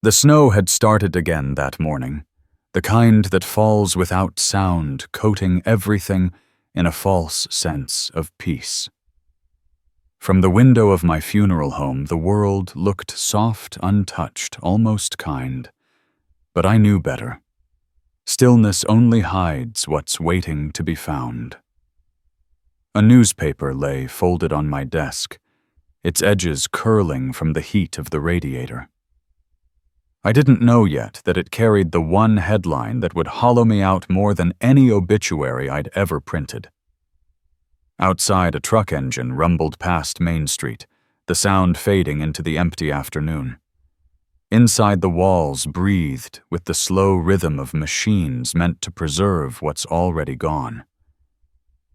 The snow had started again that morning, the kind that falls without sound, coating everything in a false sense of peace. From the window of my funeral home, the world looked soft, untouched, almost kind. But I knew better. Stillness only hides what's waiting to be found. A newspaper lay folded on my desk, its edges curling from the heat of the radiator. I didn't know yet that it carried the one headline that would hollow me out more than any obituary I'd ever printed. Outside, a truck engine rumbled past Main Street, the sound fading into the empty afternoon. Inside, the walls breathed with the slow rhythm of machines meant to preserve what's already gone.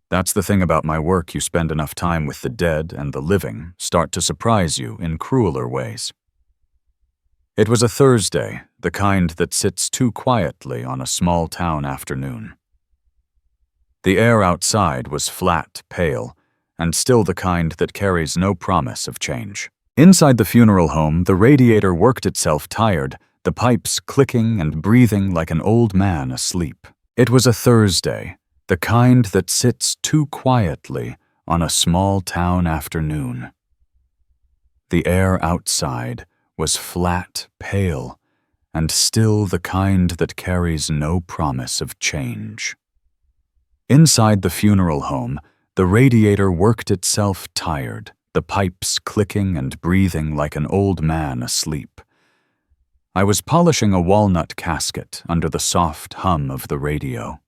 That's the thing about my work: you spend enough time with the dead and the living start to surprise you in crueler ways. It was a Thursday, the kind that sits too quietly on a small-town afternoon. The air outside was flat, pale, and still the kind that carries no promise of change. Inside the funeral home, the radiator worked itself tired, the pipes clicking and breathing like an old man asleep. It was a Thursday, the kind that sits too quietly on a small-town afternoon. The air outside was flat, pale, and still the kind that carries no promise of change. Inside the funeral home, the radiator worked itself tired, the pipes clicking and breathing like an old man asleep. I was polishing a walnut casket under the soft hum of the radio.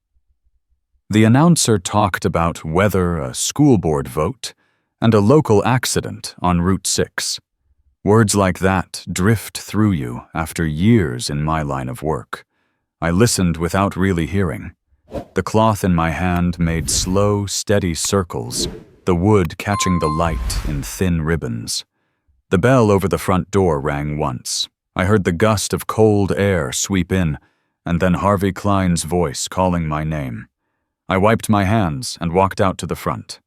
The announcer talked about weather, a school board vote, and a local accident on Route 6. Words like that drift through you after years in my line of work. I listened without really hearing. The cloth in my hand made slow, steady circles, the wood catching the light in thin ribbons. The bell over the front door rang once. I heard the gust of cold air sweep in, and then Harvey Klein's voice calling my name. I wiped my hands and walked out to the front.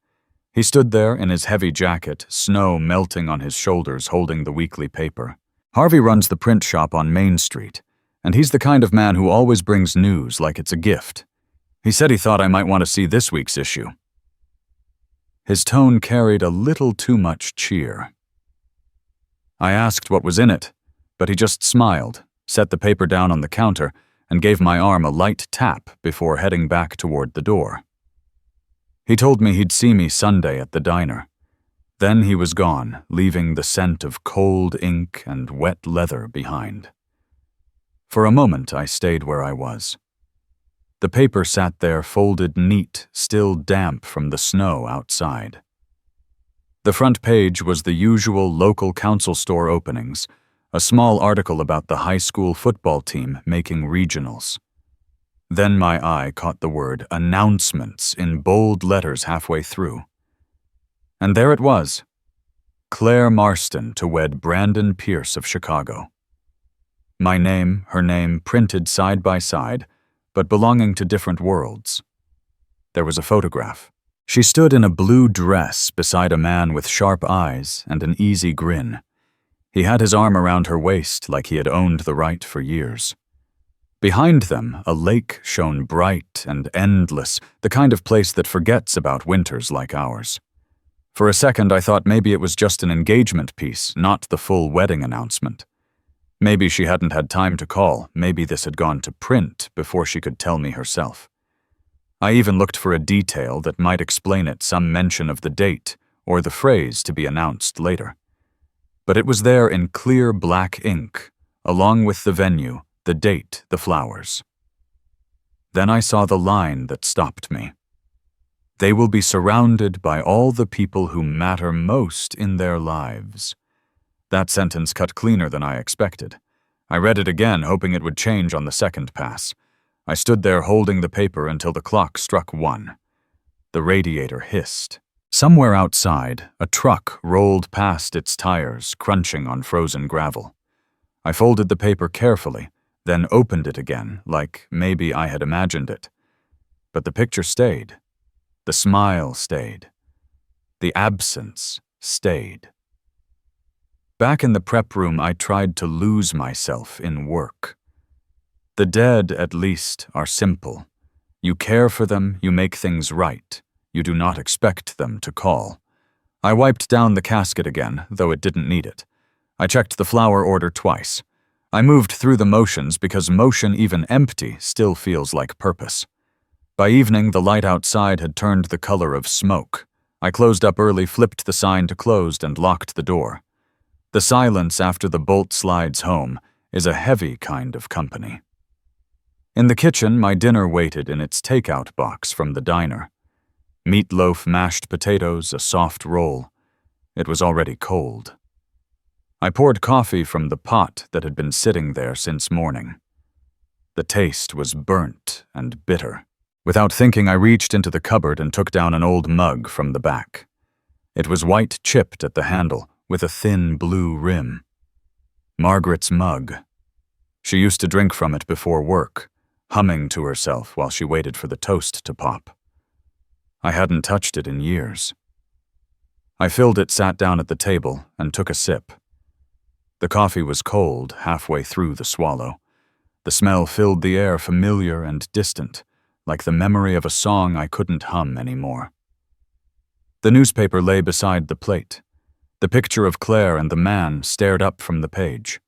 He stood there in his heavy jacket, snow melting on his shoulders, holding the weekly paper. Harvey runs the print shop on Main Street, and he's the kind of man who always brings news like it's a gift. He said he thought I might want to see this week's issue. His tone carried a little too much cheer. I asked what was in it, but he just smiled, set the paper down on the counter, and gave my arm a light tap before heading back toward the door. He told me he'd see me Sunday at the diner. Then he was gone, leaving the scent of cold ink and wet leather behind. For a moment, I stayed where I was. The paper sat there folded neat, still damp from the snow outside. The front page was the usual local council store openings, a small article about the high school football team making regionals. Then my eye caught the word announcements in bold letters halfway through. And there it was: Claire Marston to wed Brandon Pierce of Chicago. My name, her name, printed side by side, but belonging to different worlds. There was a photograph. She stood in a blue dress beside a man with sharp eyes and an easy grin. He had his arm around her waist like he had owned the right for years. Behind them, a lake shone bright and endless, the kind of place that forgets about winters like ours. For a second, I thought maybe it was just an engagement piece, not the full wedding announcement. Maybe she hadn't had time to call, maybe this had gone to print before she could tell me herself. I even looked for a detail that might explain it, some mention of the date, or the phrase to be announced later. But it was there in clear black ink, along with the venue, the date, the flowers. Then I saw the line that stopped me. They will be surrounded by all the people who matter most in their lives. That sentence cut cleaner than I expected. I read it again, hoping it would change on the second pass. I stood there holding the paper until the clock struck 1. The radiator hissed. Somewhere outside, a truck rolled past its tires, crunching on frozen gravel. I folded the paper carefully, then opened it again, like maybe I had imagined it. But the picture stayed. The smile stayed. The absence stayed. Back in the prep room, I tried to lose myself in work. The dead, at least, are simple. You care for them, you make things right. You do not expect them to call. I wiped down the casket again, though it didn't need it. I checked the flower order twice. I moved through the motions because motion, even empty, still feels like purpose. By evening, the light outside had turned the color of smoke. I closed up early, flipped the sign to closed, and locked the door. The silence after the bolt slides home is a heavy kind of company. In the kitchen, my dinner waited in its takeout box from the diner. Meatloaf, mashed potatoes, a soft roll. It was already cold. I poured coffee from the pot that had been sitting there since morning. The taste was burnt and bitter. Without thinking, I reached into the cupboard and took down an old mug from the back. It was white chipped at the handle, with a thin blue rim. Margaret's mug. She used to drink from it before work, humming to herself while she waited for the toast to pop. I hadn't touched it in years. I filled it, sat down at the table, and took a sip. The coffee was cold halfway through the swallow. The smell filled the air, familiar and distant, like the memory of a song I couldn't hum anymore. The newspaper lay beside the plate. The picture of Claire and the man stared up from the page.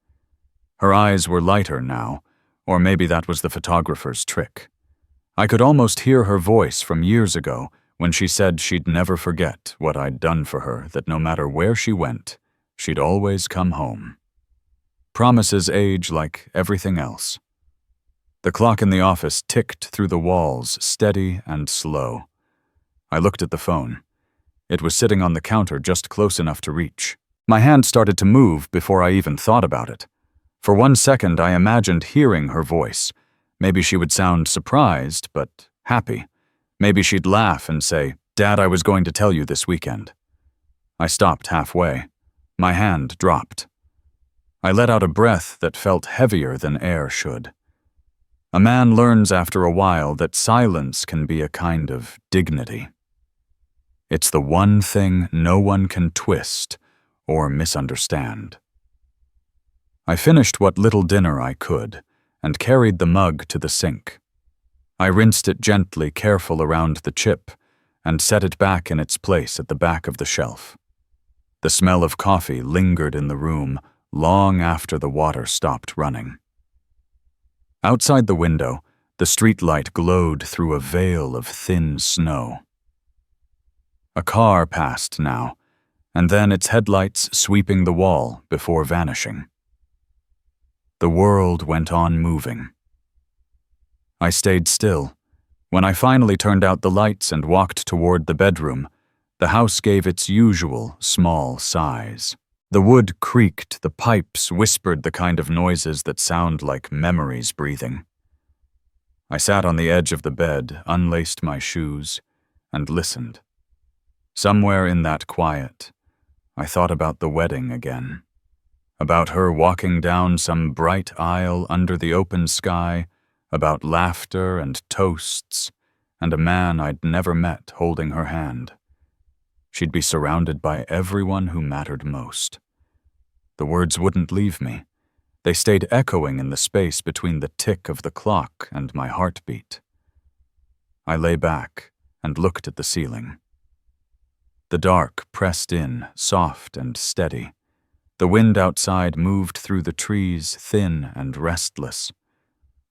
Her eyes were lighter now, or maybe that was the photographer's trick. I could almost hear her voice from years ago when she said she'd never forget what I'd done for her, that no matter where she went, she'd always come home. Promises age like everything else. The clock in the office ticked through the walls, steady and slow. I looked at the phone. It was sitting on the counter just close enough to reach. My hand started to move before I even thought about it. For 1 second, I imagined hearing her voice. Maybe she would sound surprised, but happy. Maybe she'd laugh and say, "Dad, I was going to tell you this weekend." I stopped halfway. My hand dropped. I let out a breath that felt heavier than air should. A man learns after a while that silence can be a kind of dignity. It's the one thing no one can twist or misunderstand. I finished what little dinner I could and carried the mug to the sink. I rinsed it gently, careful around the chip, and set it back in its place at the back of the shelf. The smell of coffee lingered in the room long after the water stopped running. Outside the window, the streetlight glowed through a veil of thin snow. A car passed now, and then its headlights sweeping the wall before vanishing. The world went on moving. I stayed still. When I finally turned out the lights and walked toward the bedroom, the house gave its usual small sighs. The wood creaked, the pipes whispered the kind of noises that sound like memories breathing. I sat on the edge of the bed, unlaced my shoes, and listened. Somewhere in that quiet, I thought about the wedding again. About her walking down some bright aisle under the open sky, about laughter and toasts, and a man I'd never met holding her hand. She'd be surrounded by everyone who mattered most. The words wouldn't leave me. They stayed echoing in the space between the tick of the clock and my heartbeat. I lay back and looked at the ceiling. The dark pressed in, soft and steady. The wind outside moved through the trees, thin and restless.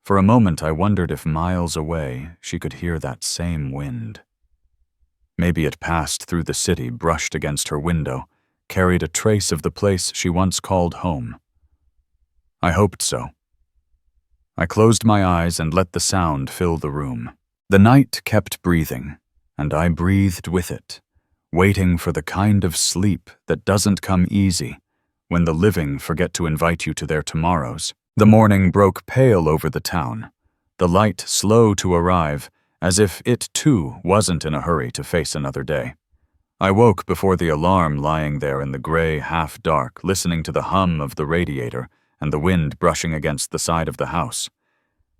For a moment I wondered if miles away she could hear that same wind. Maybe it passed through the city, brushed against her window, carried a trace of the place she once called home. I hoped so. I closed my eyes and let the sound fill the room. The night kept breathing, and I breathed with it, waiting for the kind of sleep that doesn't come easy when the living forget to invite you to their tomorrows. The morning broke pale over the town, the light slow to arrive, as if it too wasn't in a hurry to face another day. I woke before the alarm, lying there in the gray half-dark, listening to the hum of the radiator and the wind brushing against the side of the house.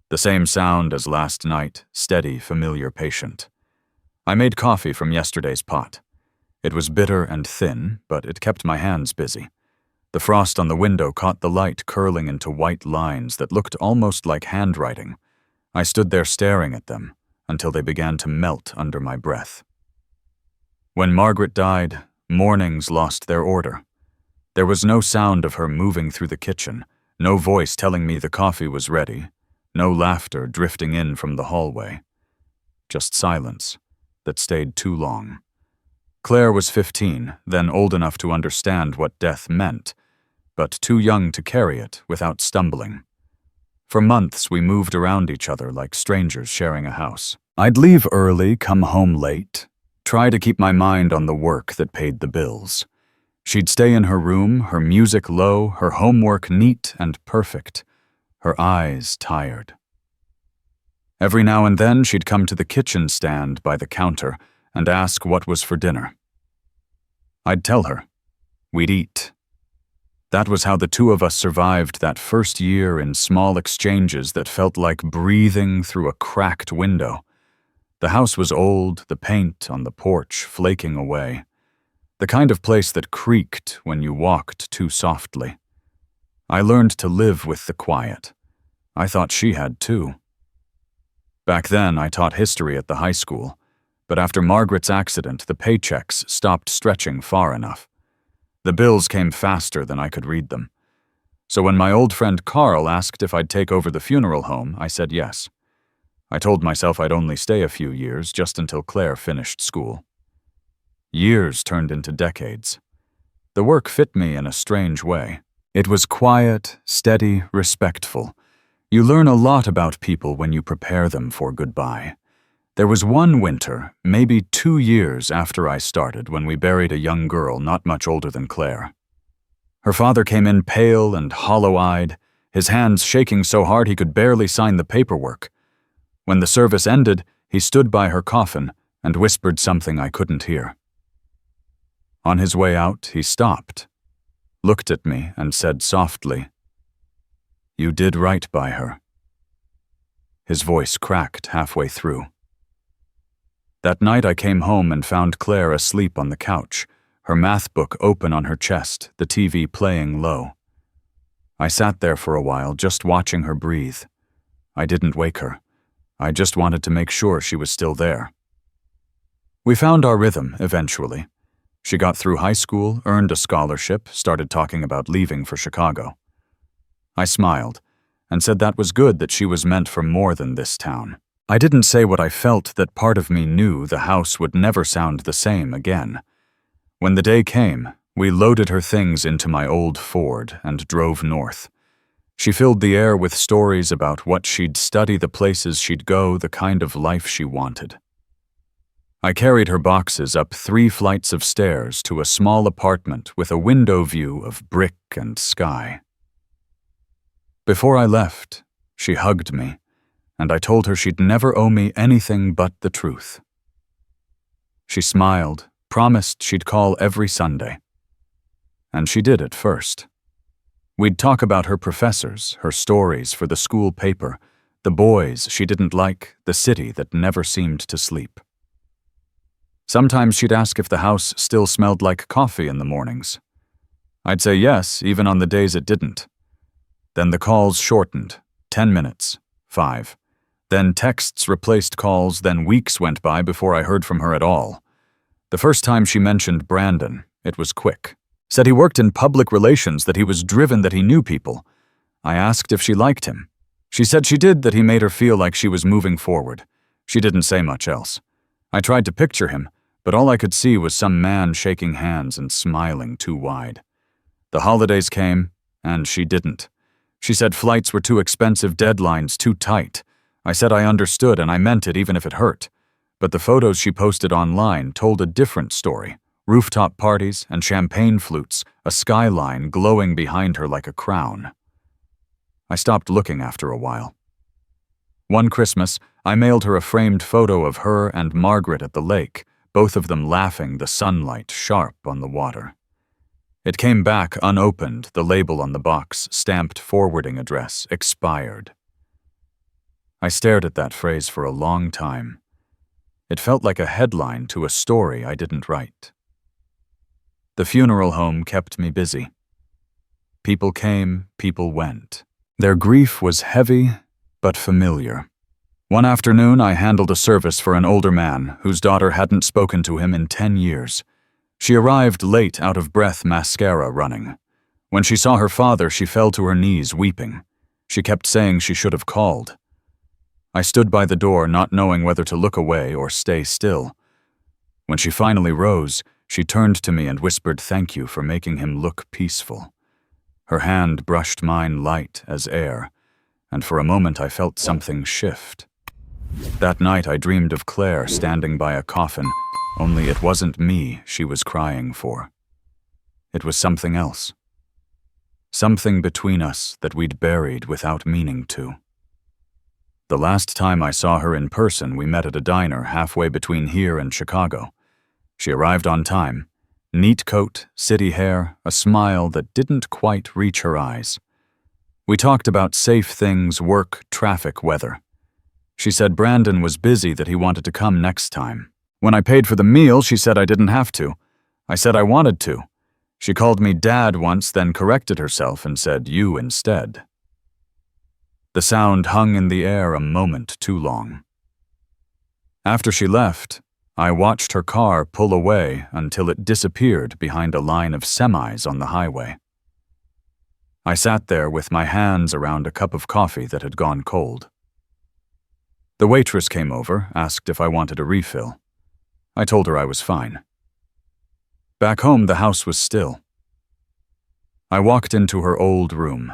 The same sound as last night, steady, familiar, patient. I made coffee from yesterday's pot. It was bitter and thin, but it kept my hands busy. The frost on the window caught the light curling into white lines that looked almost like handwriting. I stood there staring at them until they began to melt under my breath. When Margaret died, mornings lost their order. There was no sound of her moving through the kitchen, no voice telling me the coffee was ready, no laughter drifting in from the hallway. Just silence that stayed too long. Claire was 15, then old enough to understand what death meant, but too young to carry it without stumbling. For months, we moved around each other like strangers sharing a house. I'd leave early, come home late, try to keep my mind on the work that paid the bills. She'd stay in her room, her music low, her homework neat and perfect, her eyes tired. Every now and then, she'd come to the kitchen stand by the counter and ask what was for dinner. I'd tell her. We'd eat. That was how the two of us survived that first year in small exchanges that felt like breathing through a cracked window. The house was old, the paint on the porch flaking away. The kind of place that creaked when you walked too softly. I learned to live with the quiet. I thought she had too. Back then, I taught history at the high school, but after Margaret's accident, the paychecks stopped stretching far enough. The bills came faster than I could read them. So when my old friend Carl asked if I'd take over the funeral home, I said yes. I told myself I'd only stay a few years, just until Claire finished school. Years turned into decades. The work fit me in a strange way. It was quiet, steady, respectful. You learn a lot about people when you prepare them for goodbye. There was one winter, maybe 2 years after I started, when we buried a young girl not much older than Claire. Her father came in pale and hollow-eyed, his hands shaking so hard he could barely sign the paperwork. When the service ended, he stood by her coffin and whispered something I couldn't hear. On his way out, he stopped, looked at me, and said softly, "You did right by her." His voice cracked halfway through. That night I came home and found Claire asleep on the couch, her math book open on her chest, the TV playing low. I sat there for a while, just watching her breathe. I didn't wake her. I just wanted to make sure she was still there. We found our rhythm, eventually. She got through high school, earned a scholarship, started talking about leaving for Chicago. I smiled and said that was good, that she was meant for more than this town. I didn't say what I felt, that part of me knew the house would never sound the same again. When the day came, we loaded her things into my old Ford and drove north. She filled the air with stories about what she'd study, the places she'd go, the kind of life she wanted. I carried her boxes up 3 flights of stairs to a small apartment with a window view of brick and sky. Before I left, she hugged me, and I told her she'd never owe me anything but the truth. She smiled, promised she'd call every Sunday. And she did at first. We'd talk about her professors, her stories for the school paper, the boys she didn't like, the city that never seemed to sleep. Sometimes she'd ask if the house still smelled like coffee in the mornings. I'd say yes, even on the days it didn't. Then the calls shortened, 10 minutes, 5. Then texts replaced calls, then weeks went by before I heard from her at all. The first time she mentioned Brandon, it was quick. Said he worked in public relations, that he was driven, that he knew people. I asked if she liked him. She said she did, that he made her feel like she was moving forward. She didn't say much else. I tried to picture him, but all I could see was some man shaking hands and smiling too wide. The holidays came, and she didn't. She said flights were too expensive, deadlines too tight. I said I understood, and I meant it even if it hurt. But the photos she posted online told a different story. Rooftop parties and champagne flutes, a skyline glowing behind her like a crown. I stopped looking after a while. One Christmas, I mailed her a framed photo of her and Margaret at the lake, both of them laughing, the sunlight sharp on the water. It came back unopened, the label on the box, stamped forwarding address, expired. I stared at that phrase for a long time. It felt like a headline to a story I didn't write. The funeral home kept me busy. People came, people went. Their grief was heavy, but familiar. One afternoon, I handled a service for an older man whose daughter hadn't spoken to him in 10 years. She arrived late, out of breath, mascara running. When she saw her father, she fell to her knees, weeping. She kept saying she should have called. I stood by the door, not knowing whether to look away or stay still. When she finally rose, she turned to me and whispered thank you for making him look peaceful. Her hand brushed mine light as air, and for a moment I felt something shift. That night I dreamed of Claire standing by a coffin, only it wasn't me she was crying for. It was something else. Something between us that we'd buried without meaning to. The last time I saw her in person, we met at a diner halfway between here and Chicago. She arrived on time. Neat coat, city hair, a smile that didn't quite reach her eyes. We talked about safe things, work, traffic, weather. She said Brandon was busy, that he wanted to come next time. When I paid for the meal, she said I didn't have to. I said I wanted to. She called me Dad once, then corrected herself and said you instead. The sound hung in the air a moment too long. After she left, I watched her car pull away until it disappeared behind a line of semis on the highway. I sat there with my hands around a cup of coffee that had gone cold. The waitress came over, asked if I wanted a refill. I told her I was fine. Back home, the house was still. I walked into her old room.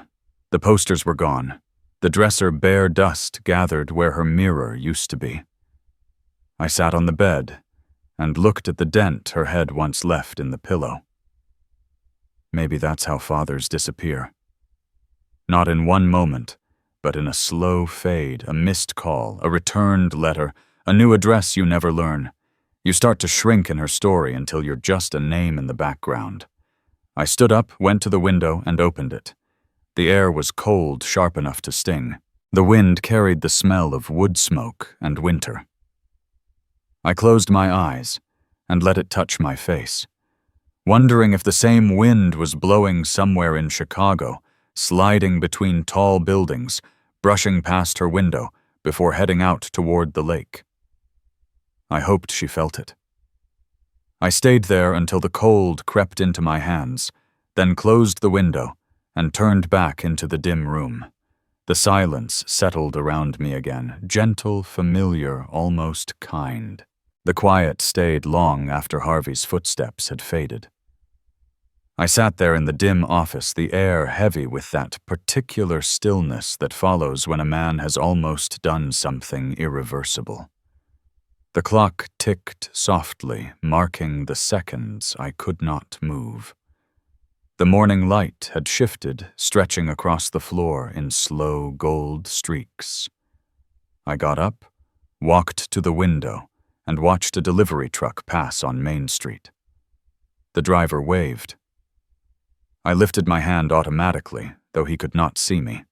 The posters were gone. The dresser bare dust gathered where her mirror used to be. I sat on the bed and looked at the dent her head once left in the pillow. Maybe that's how fathers disappear. Not in one moment, but in a slow fade, a missed call, a returned letter, a new address you never learn. You start to shrink in her story until you're just a name in the background. I stood up, went to the window, and opened it. The air was cold, sharp enough to sting. The wind carried the smell of wood smoke and winter. I closed my eyes and let it touch my face, wondering if the same wind was blowing somewhere in Chicago, sliding between tall buildings, brushing past her window before heading out toward the lake. I hoped she felt it. I stayed there until the cold crept into my hands, then closed the window and turned back into the dim room. The silence settled around me again, gentle, familiar, almost kind. The quiet stayed long after Harvey's footsteps had faded. I sat there in the dim office, the air heavy with that particular stillness that follows when a man has almost done something irreversible. The clock ticked softly, marking the seconds I could not move. The morning light had shifted, stretching across the floor in slow gold streaks. I got up, walked to the window, and watched a delivery truck pass on Main Street. The driver waved. I lifted my hand automatically, though he could not see me.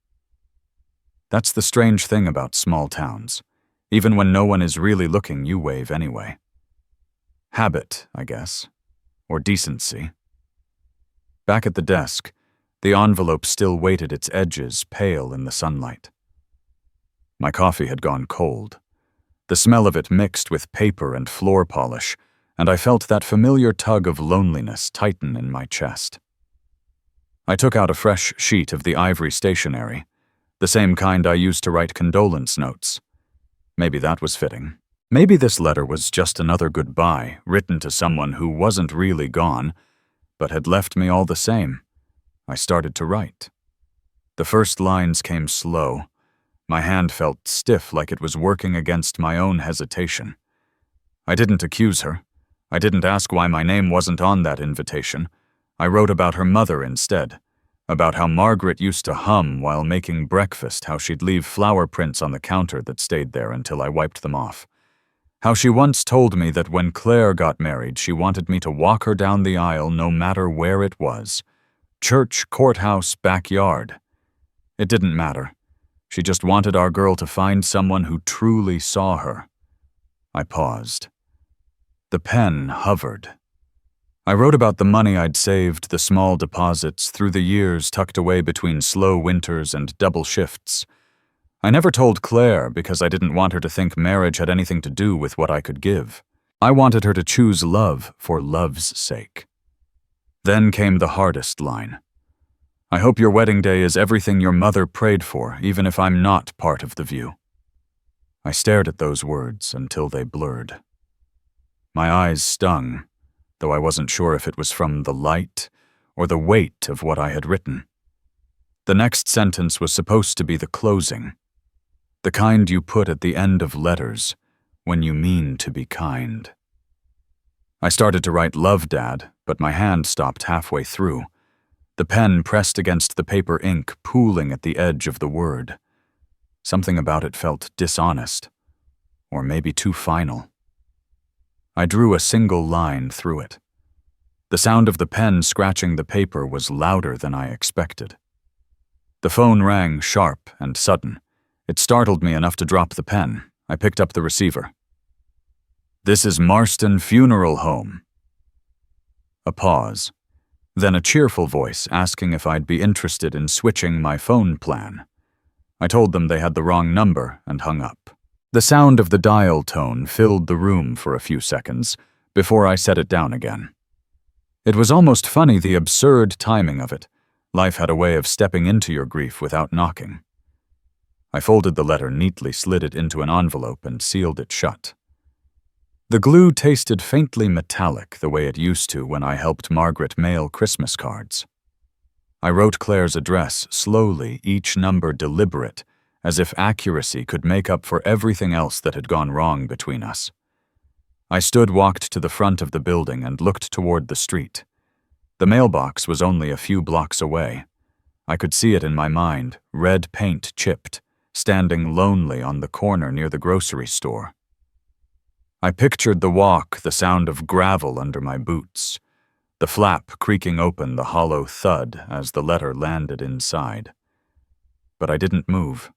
That's the strange thing about small towns. Even when no one is really looking, you wave anyway. Habit, I guess. Or decency. Back at the desk, the envelope still waited, its edges pale in the sunlight. My coffee had gone cold. The smell of it mixed with paper and floor polish, and I felt that familiar tug of loneliness tighten in my chest. I took out a fresh sheet of the ivory stationery, the same kind I used to write condolence notes. Maybe that was fitting. Maybe this letter was just another goodbye written to someone who wasn't really gone, but had left me all the same. I started to write. The first lines came slow. My hand felt stiff, like it was working against my own hesitation. I didn't accuse her. I didn't ask why my name wasn't on that invitation. I wrote about her mother instead, about how Margaret used to hum while making breakfast, how she'd leave flower prints on the counter that stayed there until I wiped them off. How she once told me that when Claire got married, she wanted me to walk her down the aisle no matter where it was. Church, courthouse, backyard. It didn't matter. She just wanted our girl to find someone who truly saw her. I paused. The pen hovered. I wrote about the money I'd saved, the small deposits, through the years tucked away between slow winters and double shifts. I never told Claire because I didn't want her to think marriage had anything to do with what I could give. I wanted her to choose love for love's sake. Then came the hardest line. I hope your wedding day is everything your mother prayed for, even if I'm not part of the view. I stared at those words until they blurred. My eyes stung, though I wasn't sure if it was from the light or the weight of what I had written. The next sentence was supposed to be the closing, the kind you put at the end of letters when you mean to be kind. I started to write "Love, Dad," but my hand stopped halfway through. The pen pressed against the paper ink, pooling at the edge of the word. Something about it felt dishonest, or maybe too final. I drew a single line through it. The sound of the pen scratching the paper was louder than I expected. The phone rang sharp and sudden. It startled me enough to drop the pen. I picked up the receiver. "This is Marston Funeral Home." A pause. Then a cheerful voice asking if I'd be interested in switching my phone plan. I told them they had the wrong number and hung up. The sound of the dial tone filled the room for a few seconds before I set it down again. It was almost funny, the absurd timing of it. Life had a way of stepping into your grief without knocking. I folded the letter neatly, slid it into an envelope, and sealed it shut. The glue tasted faintly metallic, the way it used to when I helped Margaret mail Christmas cards. I wrote Claire's address slowly, each number deliberate, as if accuracy could make up for everything else that had gone wrong between us. I walked to the front of the building and looked toward the street. The mailbox was only a few blocks away. I could see it in my mind, red paint chipped, standing lonely on the corner near the grocery store. I pictured the walk, the sound of gravel under my boots, the flap creaking open, the hollow thud as the letter landed inside. But I didn't move.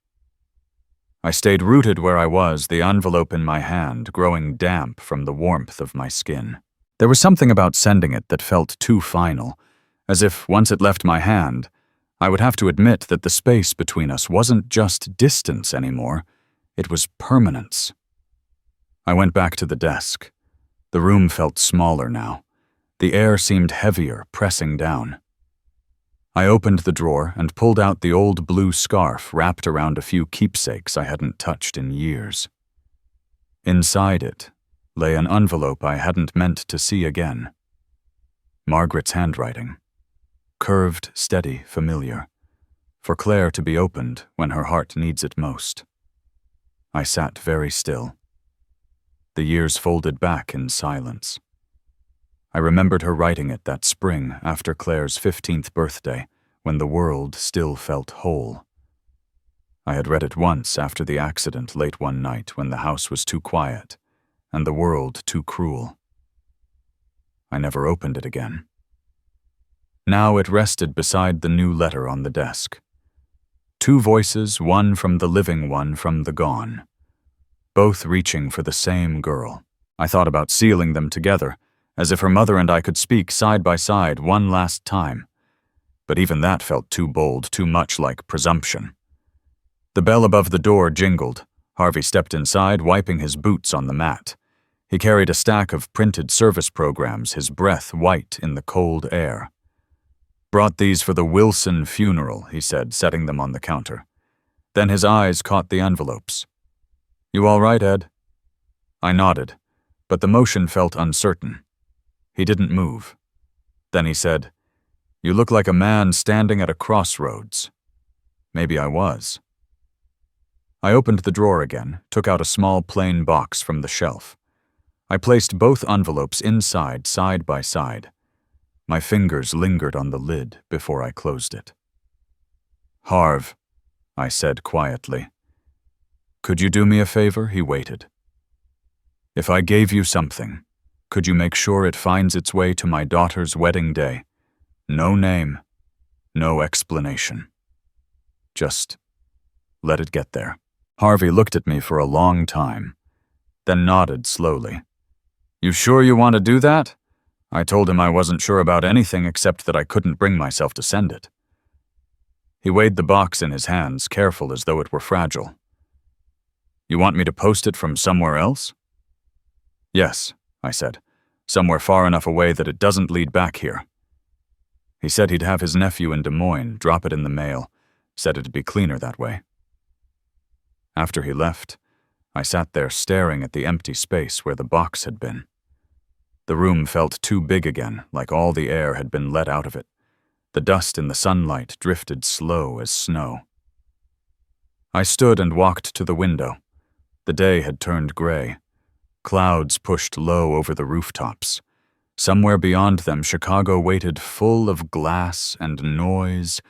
I stayed rooted where I was, the envelope in my hand, growing damp from the warmth of my skin. There was something about sending it that felt too final, as if once it left my hand, I would have to admit that the space between us wasn't just distance anymore, it was permanence. I went back to the desk. The room felt smaller now. The air seemed heavier, pressing down. I opened the drawer and pulled out the old blue scarf wrapped around a few keepsakes I hadn't touched in years. Inside it lay an envelope I hadn't meant to see again. Margaret's handwriting. Curved, steady, familiar. For Claire to be opened when her heart needs it most. I sat very still. The years folded back in silence. I remembered her writing it that spring after Claire's 15th birthday, when the world still felt whole. I had read it once after the accident late one night when the house was too quiet and the world too cruel. I never opened it again. Now it rested beside the new letter on the desk. Two voices, one from the living, one from the gone. Both reaching for the same girl. I thought about sealing them together, as if her mother and I could speak side by side one last time. But even that felt too bold, too much like presumption. The bell above the door jingled. Harvey stepped inside, wiping his boots on the mat. He carried a stack of printed service programs, his breath white in the cold air. "Brought these for the Wilson funeral," he said, setting them on the counter. Then his eyes caught the envelopes. "You all right, Ed?" I nodded, but the motion felt uncertain. He didn't move. Then he said, "You look like a man standing at a crossroads." Maybe I was. I opened the drawer again, took out a small plain box from the shelf. I placed both envelopes inside, side by side. My fingers lingered on the lid before I closed it. "Harv," I said quietly. "Could you do me a favor?" He waited. "If I gave you something, could you make sure it finds its way to my daughter's wedding day? No name, no explanation. Just let it get there." Harvey looked at me for a long time, then nodded slowly. "You sure you want to do that? I told him I wasn't sure about anything except that I couldn't bring myself to send it. He weighed the box in his hands, careful as though it were fragile. You want me to post it from somewhere else? Yes, I said, somewhere far enough away that it doesn't lead back here. He said he'd have his nephew in Des Moines drop it in the mail, said it'd be cleaner that way. After he left, I sat there staring at the empty space where the box had been. The room felt too big again, like all the air had been let out of it. The dust in the sunlight drifted slow as snow. I stood and walked to the window. The day had turned gray. Clouds pushed low over the rooftops. Somewhere beyond them, Chicago waited full of glass and noise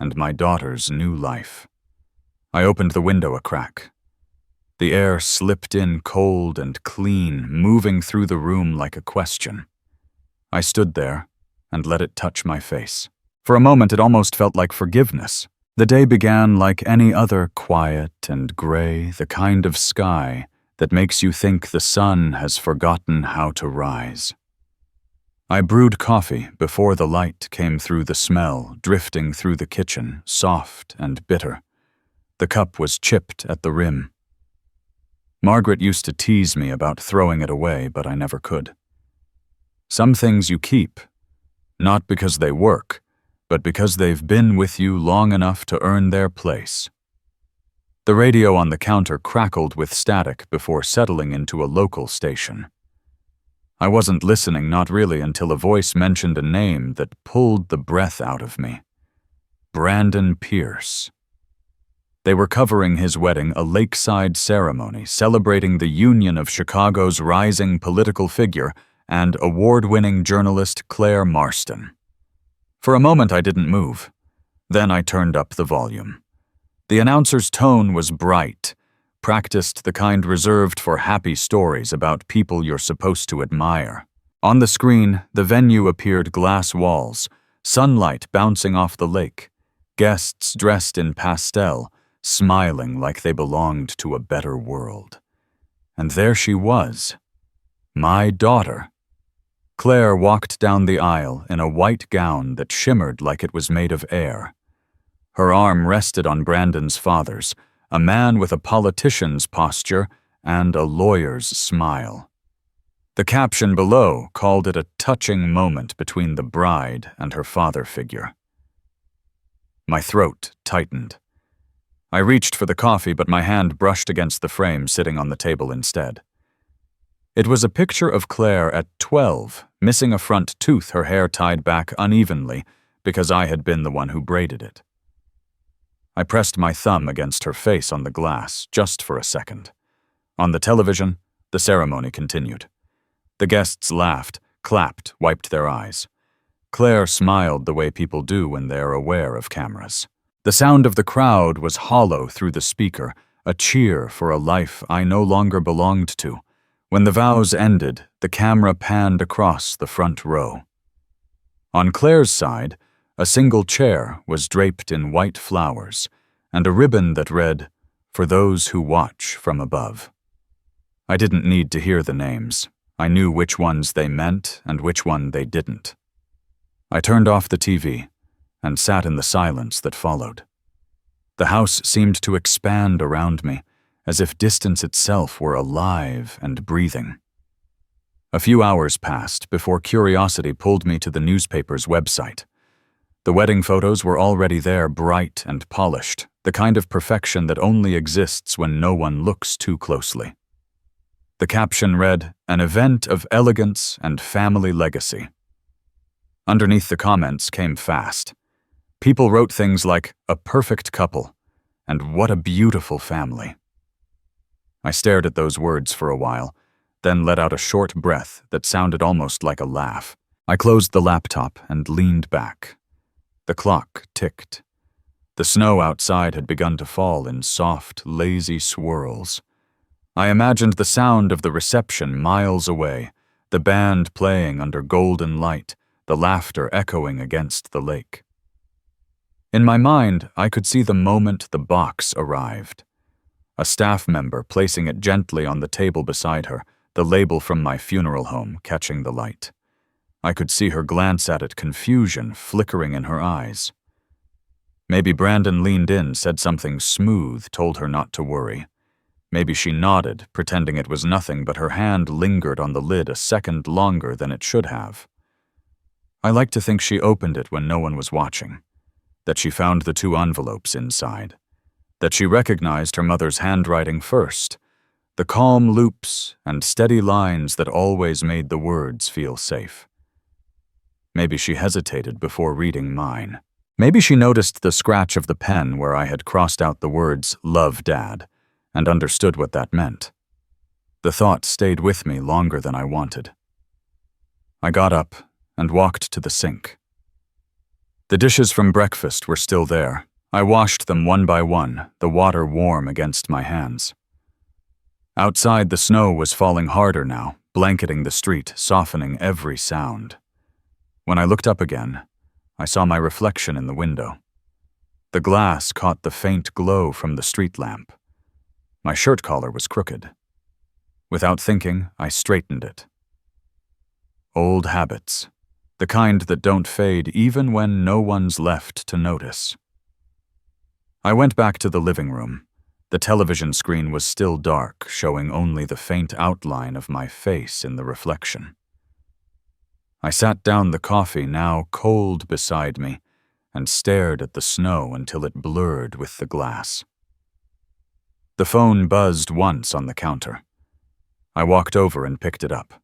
and my daughter's new life. I opened the window a crack. The air slipped in cold and clean, moving through the room like a question. I stood there and let it touch my face. For a moment, it almost felt like forgiveness. The day began like any other, quiet and gray, the kind of sky that makes you think the sun has forgotten how to rise. I brewed coffee before the light came through the smell, drifting through the kitchen, soft and bitter. The cup was chipped at the rim. Margaret used to tease me about throwing it away, but I never could. Some things you keep, not because they work, but because they've been with you long enough to earn their place. The radio on the counter crackled with static before settling into a local station. I wasn't listening, not really, until a voice mentioned a name that pulled the breath out of me. Brandon Pierce. They were covering his wedding, a lakeside ceremony celebrating the union of Chicago's rising political figure and award-winning journalist Claire Marston. For a moment I didn't move. Then I turned up the volume. The announcer's tone was bright, practiced the kind reserved for happy stories about people you're supposed to admire. On the screen, the venue appeared glass walls, sunlight bouncing off the lake, guests dressed in pastel, smiling like they belonged to a better world. And there she was, my daughter. Claire walked down the aisle in a white gown that shimmered like it was made of air. Her arm rested on Brandon's father's, a man with a politician's posture and a lawyer's smile. The caption below called it a touching moment between the bride and her father figure. My throat tightened. I reached for the coffee, but my hand brushed against the frame sitting on the table instead. It was a picture of Claire at 12, missing a front tooth, her hair tied back unevenly because I had been the one who braided it. I pressed my thumb against her face on the glass just for a second. On the television, the ceremony continued. The guests laughed, clapped, wiped their eyes. Claire smiled the way people do when they're aware of cameras. The sound of the crowd was hollow through the speaker, a cheer for a life I no longer belonged to. When the vows ended, the camera panned across the front row. On Claire's side, a single chair was draped in white flowers, and a ribbon that read, "For those who watch from above." I didn't need to hear the names. I knew which ones they meant and which one they didn't. I turned off the TV and sat in the silence that followed. The house seemed to expand around me, as if distance itself were alive and breathing. A few hours passed before curiosity pulled me to the newspaper's website. The wedding photos were already there, bright and polished, the kind of perfection that only exists when no one looks too closely. The caption read, "An event of elegance and family legacy." Underneath the comments came fast. People wrote things like, "A perfect couple," and "What a beautiful family." I stared at those words for a while, then let out a short breath that sounded almost like a laugh. I closed the laptop and leaned back. The clock ticked. The snow outside had begun to fall in soft, lazy swirls. I imagined the sound of the reception miles away, the band playing under golden light, the laughter echoing against the lake. In my mind, I could see the moment the box arrived. A staff member placing it gently on the table beside her, the label from my funeral home catching the light. I could see her glance at it, confusion flickering in her eyes. Maybe Brandon leaned in, said something smooth, told her not to worry. Maybe she nodded, pretending it was nothing, but her hand lingered on the lid a second longer than it should have. I like to think she opened it when no one was watching, that she found the 2 envelopes inside, that she recognized her mother's handwriting first, the calm loops and steady lines that always made the words feel safe. Maybe she hesitated before reading mine. Maybe she noticed the scratch of the pen where I had crossed out the words, "Love, Dad," and understood what that meant. The thought stayed with me longer than I wanted. I got up and walked to the sink. The dishes from breakfast were still there. I washed them one by one, the water warm against my hands. Outside, the snow was falling harder now, blanketing the street, softening every sound. When I looked up again, I saw my reflection in the window. The glass caught the faint glow from the street lamp. My shirt collar was crooked. Without thinking, I straightened it. Old habits, the kind that don't fade even when no one's left to notice. I went back to the living room. The television screen was still dark, showing only the faint outline of my face in the reflection. I sat down the coffee, now cold beside me, and stared at the snow until it blurred with the glass. The phone buzzed once on the counter. I walked over and picked it up.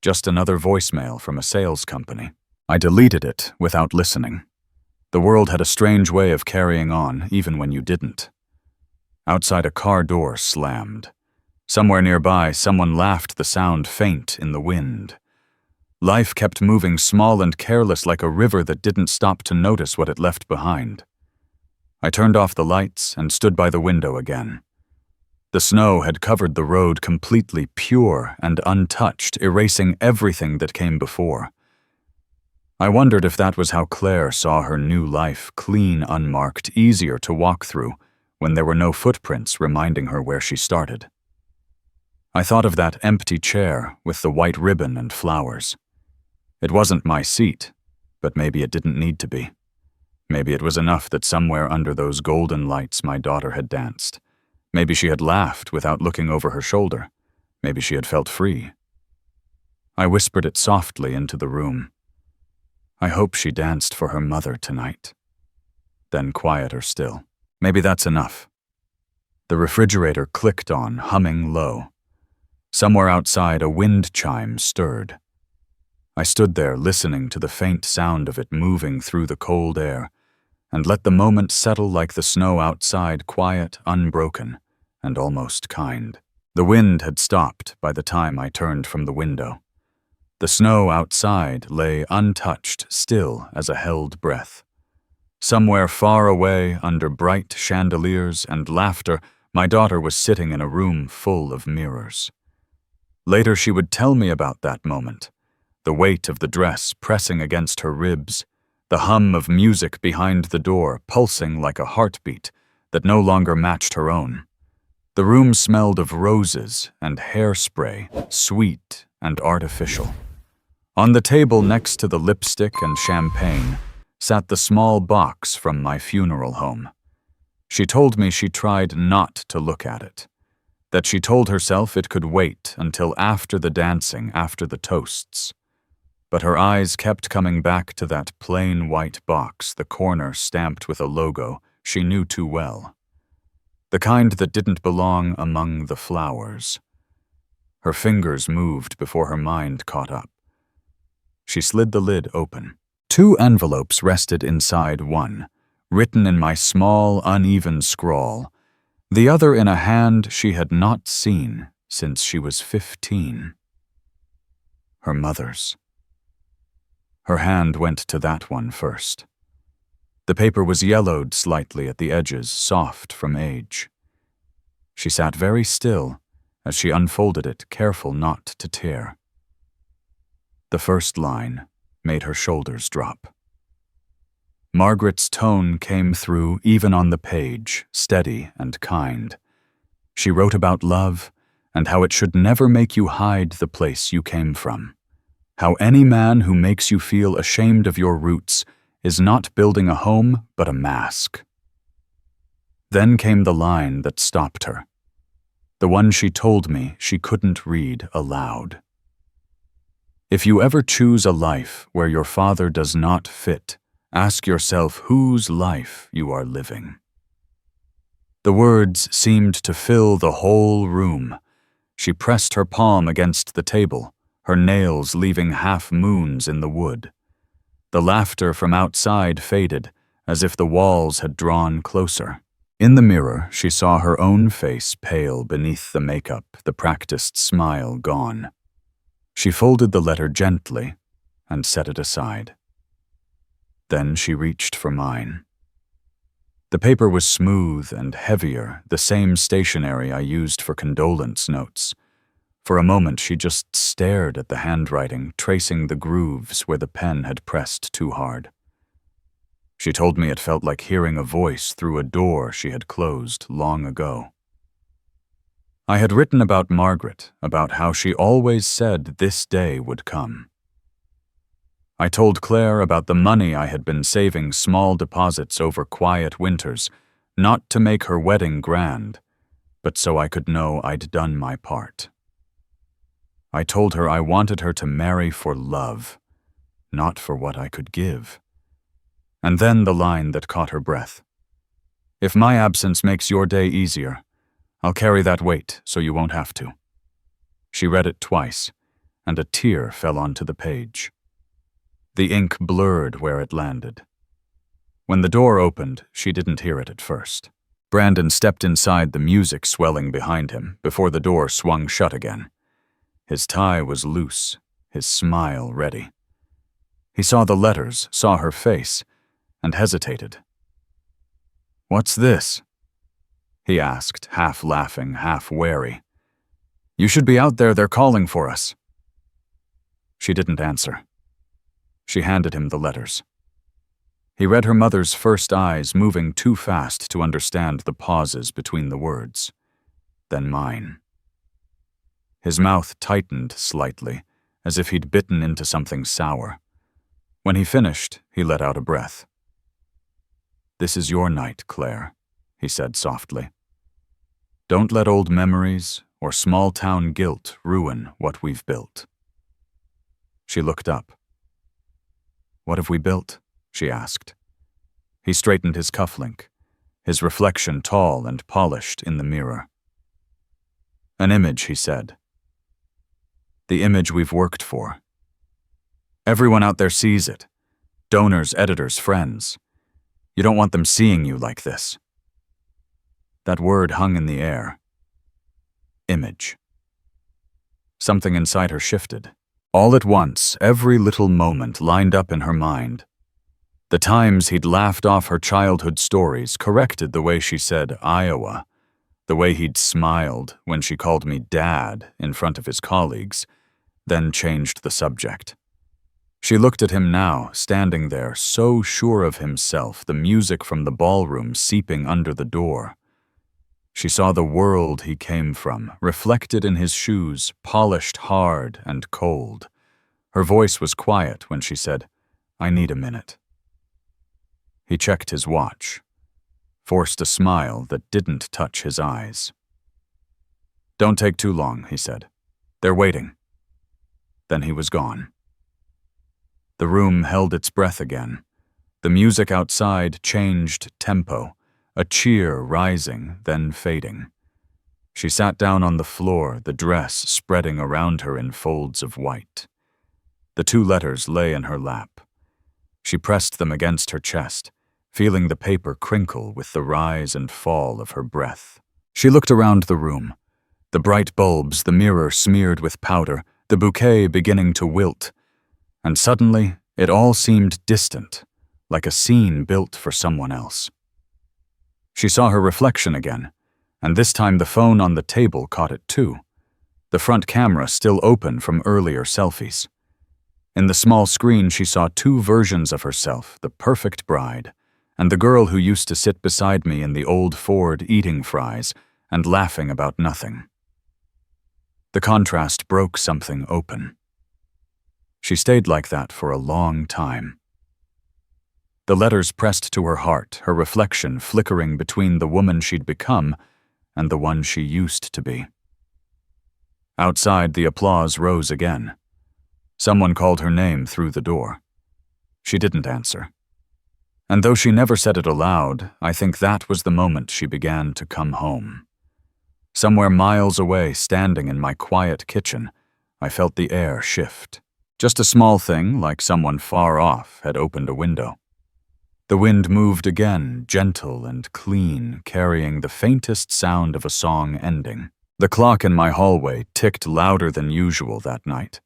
Just another voicemail from a sales company. I deleted it without listening. The world had a strange way of carrying on, even when you didn't. Outside, a car door slammed. Somewhere nearby, someone laughed, the sound faint in the wind. Life kept moving, small and careless, like a river that didn't stop to notice what it left behind. I turned off the lights and stood by the window again. The snow had covered the road completely, pure and untouched, erasing everything that came before. I wondered if that was how Claire saw her new life, clean, unmarked, easier to walk through, when there were no footprints reminding her where she started. I thought of that empty chair with the white ribbon and flowers. It wasn't my seat, but maybe it didn't need to be. Maybe it was enough that somewhere under those golden lights my daughter had danced. Maybe she had laughed without looking over her shoulder. Maybe she had felt free. I whispered it softly into the room. I hope she danced for her mother tonight. Then quieter still. Maybe that's enough. The refrigerator clicked on, humming low. Somewhere outside, a wind chime stirred. I stood there listening to the faint sound of it moving through the cold air, and let the moment settle like the snow outside, quiet, unbroken, and almost kind. The wind had stopped by the time I turned from the window. The snow outside lay untouched, still as a held breath. Somewhere far away, under bright chandeliers and laughter, my daughter was sitting in a room full of mirrors. Later she would tell me about that moment. The weight of the dress pressing against her ribs, the hum of music behind the door pulsing like a heartbeat that no longer matched her own. The room smelled of roses and hairspray, sweet and artificial. On the table next to the lipstick and champagne sat the small box from my funeral home. She told me she tried not to look at it, that she told herself it could wait until after the dancing, after the toasts. But her eyes kept coming back to that plain white box, the corner stamped with a logo she knew too well. The kind that didn't belong among the flowers. Her fingers moved before her mind caught up. She slid the lid open. 2 envelopes rested inside one, written in my small, uneven scrawl, the other in a hand she had not seen since she was 15. Her mother's. Her hand went to that one first. The paper was yellowed slightly at the edges, soft from age. She sat very still as she unfolded it, careful not to tear. The first line made her shoulders drop. Margaret's tone came through even on the page, steady and kind. She wrote about love and how it should never make you hide the place you came from, How any man who makes you feel ashamed of your roots is not building a home but a mask. Then came the line that stopped her, the one she told me she couldn't read aloud. If you ever choose a life where your father does not fit, ask yourself whose life you are living. The words seemed to fill the whole room. She pressed her palm against the table, her nails leaving half-moons in the wood. The laughter from outside faded, as if the walls had drawn closer. In the mirror, she saw her own face pale beneath the makeup, the practiced smile gone. She folded the letter gently and set it aside. Then she reached for mine. The paper was smooth and heavier, the same stationery I used for condolence notes. For a moment she just stared at the handwriting, tracing the grooves where the pen had pressed too hard. She told me it felt like hearing a voice through a door she had closed long ago. I had written about Margaret, about how she always said this day would come. I told Claire about the money I had been saving small deposits over quiet winters, not to make her wedding grand, but so I could know I'd done my part. I told her I wanted her to marry for love, not for what I could give. And then the line that caught her breath. If my absence makes your day easier, I'll carry that weight so you won't have to. She read it twice, and a tear fell onto the page. The ink blurred where it landed. When the door opened, she didn't hear it at first. Brandon stepped inside, the music swelling behind him, before the door swung shut again. His tie was loose, his smile ready. He saw the letters, saw her face, and hesitated. "What's this?" he asked, half laughing, half wary. "You should be out there, they're calling for us." She didn't answer. She handed him the letters. He read her mother's first eyes moving too fast to understand the pauses between the words. Then mine. His mouth tightened slightly, as if he'd bitten into something sour. When he finished, he let out a breath. "This is your night, Claire," he said softly. "Don't let old memories or small-town guilt ruin what we've built." She looked up. "What have we built?" she asked. He straightened his cufflink, his reflection tall and polished in the mirror. "An image," he said. "The image we've worked for. Everyone out there sees it. Donors, editors, friends. You don't want them seeing you like this." That word hung in the air. Image. Something inside her shifted. All at once, every little moment lined up in her mind. The times he'd laughed off her childhood stories corrected the way she said Iowa, the way he'd smiled when she called me Dad in front of his colleagues, then changed the subject. She looked at him now, standing there, so sure of himself, the music from the ballroom seeping under the door. She saw the world he came from, reflected in his shoes, polished hard and cold. Her voice was quiet when she said, "I need a minute." He checked his watch, forced a smile that didn't touch his eyes. "Don't take too long," he said. "They're waiting." Then he was gone. The room held its breath again. The music outside changed tempo, a cheer rising, then fading. She sat down on the floor, the dress spreading around her in folds of white. The two letters lay in her lap. She pressed them against her chest, feeling the paper crinkle with the rise and fall of her breath. She looked around the room. The bright bulbs, the mirror smeared with powder, the bouquet beginning to wilt. And suddenly, it all seemed distant, like a scene built for someone else. She saw her reflection again, and this time the phone on the table caught it too, the front camera still open from earlier selfies. In the small screen she saw two versions of herself, the perfect bride, and the girl who used to sit beside me in the old Ford eating fries and laughing about nothing. The contrast broke something open. She stayed like that for a long time. The letters pressed to her heart, her reflection flickering between the woman she'd become and the one she used to be. Outside, the applause rose again. Someone called her name through the door. She didn't answer. And though she never said it aloud, I think that was the moment she began to come home. Somewhere miles away, standing in my quiet kitchen, I felt the air shift. Just a small thing, like someone far off had opened a window. The wind moved again, gentle and clean, carrying the faintest sound of a song ending. The clock in my hallway ticked louder than usual that night.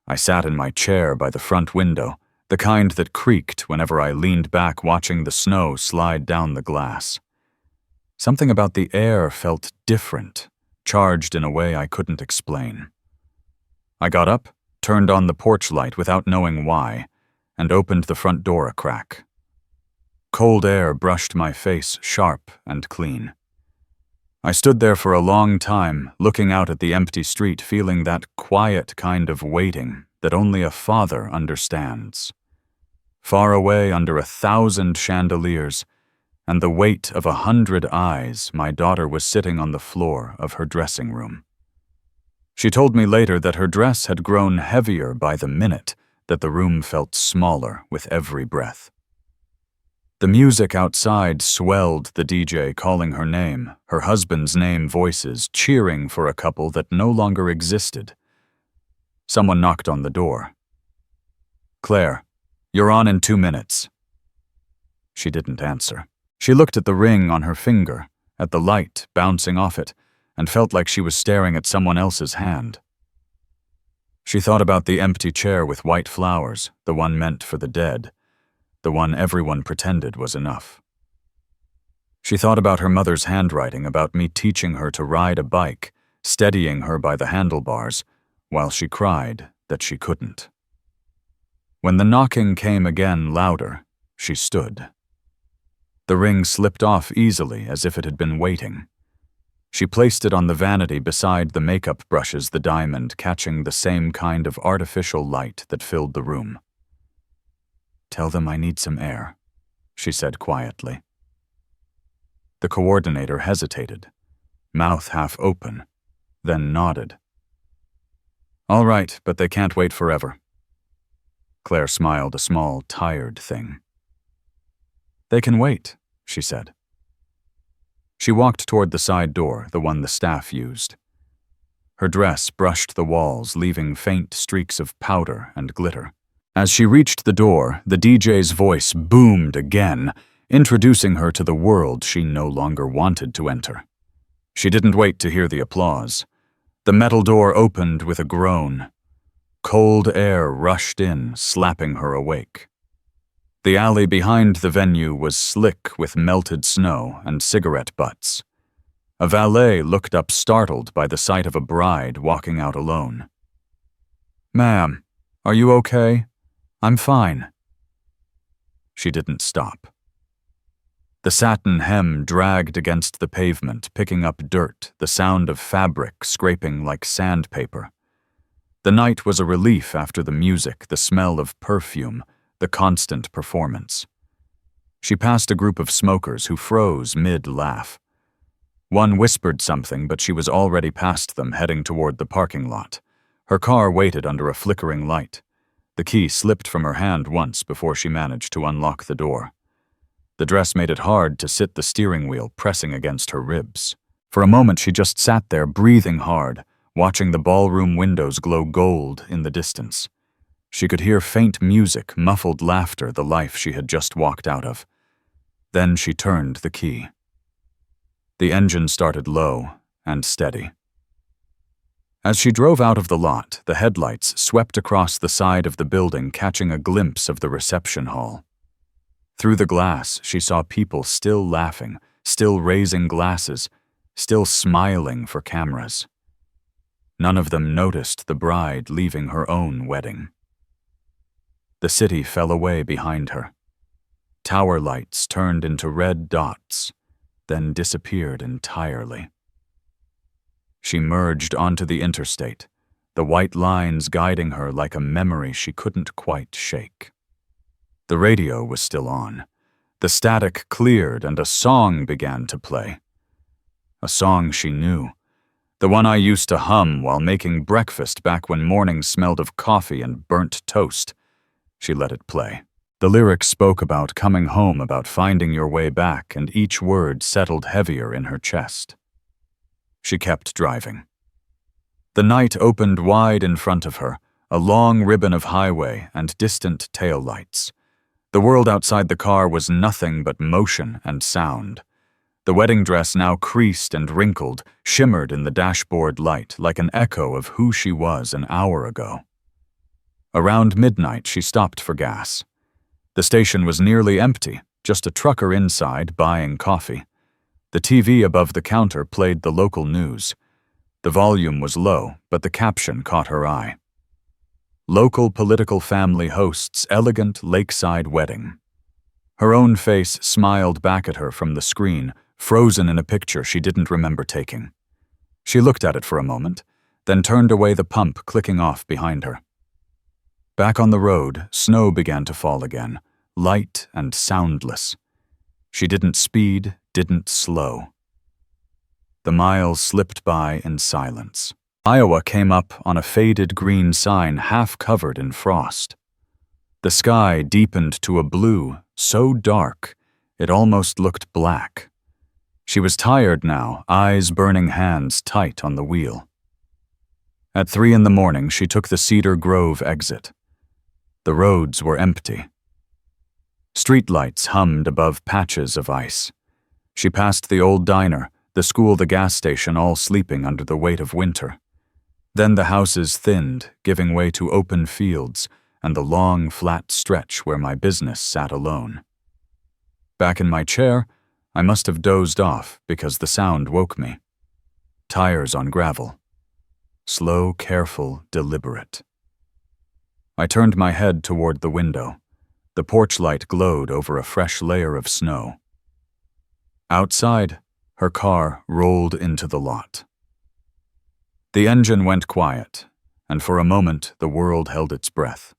I sat in my chair by the front window, the kind that creaked whenever I leaned back watching the snow slide down the glass. Something about the air felt different, charged in a way I couldn't explain. I got up, turned on the porch light without knowing why, and opened the front door a crack. Cold air brushed my face sharp and clean. I stood there for a long time, looking out at the empty street, feeling that quiet kind of waiting that only a father understands. Far away under 1,000 chandeliers, and the weight of 100 eyes, my daughter was sitting on the floor of her dressing room. She told me later that her dress had grown heavier by the minute, that the room felt smaller with every breath. The music outside swelled, the DJ calling her name, her husband's name, voices cheering for a couple that no longer existed. Someone knocked on the door. "Claire, you're on in 2 minutes." She didn't answer. She looked at the ring on her finger, at the light bouncing off it, and felt like she was staring at someone else's hand. She thought about the empty chair with white flowers, the one meant for the dead, the one everyone pretended was enough. She thought about her mother's handwriting, about me teaching her to ride a bike, steadying her by the handlebars, while she cried that she couldn't. When the knocking came again louder, she stood. The ring slipped off easily as if it had been waiting. She placed it on the vanity beside the makeup brushes, the diamond catching the same kind of artificial light that filled the room. "Tell them I need some air," she said quietly. The coordinator hesitated, mouth half open, then nodded. "All right, but they can't wait forever." Claire smiled, a small, tired thing. "They can wait," she said. She walked toward the side door, the one the staff used. Her dress brushed the walls, leaving faint streaks of powder and glitter. As she reached the door, the DJ's voice boomed again, introducing her to the world she no longer wanted to enter. She didn't wait to hear the applause. The metal door opened with a groan. Cold air rushed in, slapping her awake. The alley behind the venue was slick with melted snow and cigarette butts. A valet looked up, startled by the sight of a bride walking out alone. "Ma'am, are you okay?" "I'm fine." She didn't stop. The satin hem dragged against the pavement, picking up dirt, the sound of fabric scraping like sandpaper. The night was a relief after the music, the smell of perfume, the constant performance. She passed a group of smokers who froze mid-laugh. One whispered something, but she was already past them, heading toward the parking lot. Her car waited under a flickering light. The key slipped from her hand once before she managed to unlock the door. The dress made it hard to sit, the steering wheel pressing against her ribs. For a moment she just sat there, breathing hard, watching the ballroom windows glow gold in the distance. She could hear faint music, muffled laughter, the life she had just walked out of. Then she turned the key. The engine started low and steady. As she drove out of the lot, the headlights swept across the side of the building, catching a glimpse of the reception hall. Through the glass, she saw people still laughing, still raising glasses, still smiling for cameras. None of them noticed the bride leaving her own wedding. The city fell away behind her. Tower lights turned into red dots, then disappeared entirely. She merged onto the interstate, the white lines guiding her like a memory she couldn't quite shake. The radio was still on. The static cleared and a song began to play. A song she knew. The one I used to hum while making breakfast back when mornings smelled of coffee and burnt toast. She let it play. The lyrics spoke about coming home, about finding your way back, and each word settled heavier in her chest. She kept driving. The night opened wide in front of her, a long ribbon of highway and distant taillights. The world outside the car was nothing but motion and sound. The wedding dress, now creased and wrinkled, shimmered in the dashboard light like an echo of who she was an hour ago. Around midnight, she stopped for gas. The station was nearly empty, just a trucker inside buying coffee. The TV above the counter played the local news. The volume was low, but the caption caught her eye. Local political family hosts elegant lakeside wedding. Her own face smiled back at her from the screen, frozen in a picture she didn't remember taking. She looked at it for a moment, then turned away, the pump clicking off behind her. Back on the road, snow began to fall again, light and soundless. She didn't speed, didn't slow. The miles slipped by in silence. Iowa came up on a faded green sign half covered in frost. The sky deepened to a blue so dark it almost looked black. She was tired now, eyes burning, hands tight on the wheel. At 3 a.m, she took the Cedar Grove exit. The roads were empty. Streetlights hummed above patches of ice. She passed the old diner, the school, the gas station, all sleeping under the weight of winter. Then the houses thinned, giving way to open fields and the long, flat stretch where my business sat alone. Back in my chair, I must have dozed off because the sound woke me. Tires on gravel. Slow, careful, deliberate. I turned my head toward the window. The porch light glowed over a fresh layer of snow. Outside, her car rolled into the lot. The engine went quiet, and for a moment the world held its breath.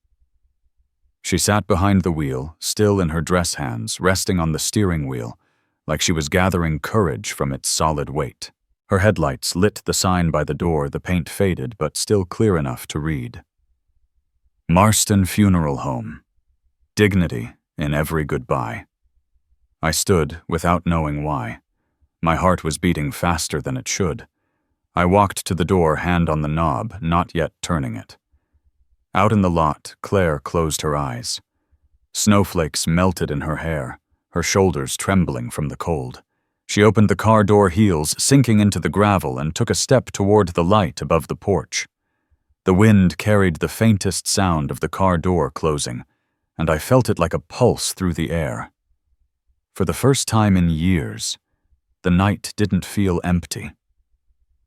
She sat behind the wheel, still in her dress hands, resting on the steering wheel, like she was gathering courage from its solid weight. Her headlights lit the sign by the door, the paint faded but still clear enough to read. Marston Funeral Home. Dignity in every goodbye. I stood without knowing why. My heart was beating faster than it should. I walked to the door, hand on the knob, not yet turning it. Out in the lot, Claire closed her eyes. Snowflakes melted in her hair, her shoulders trembling from the cold. She opened the car door heels, sinking into the gravel, and took a step toward the light above the porch. The wind carried the faintest sound of the car door closing, and I felt it like a pulse through the air. For the first time in years, the night didn't feel empty.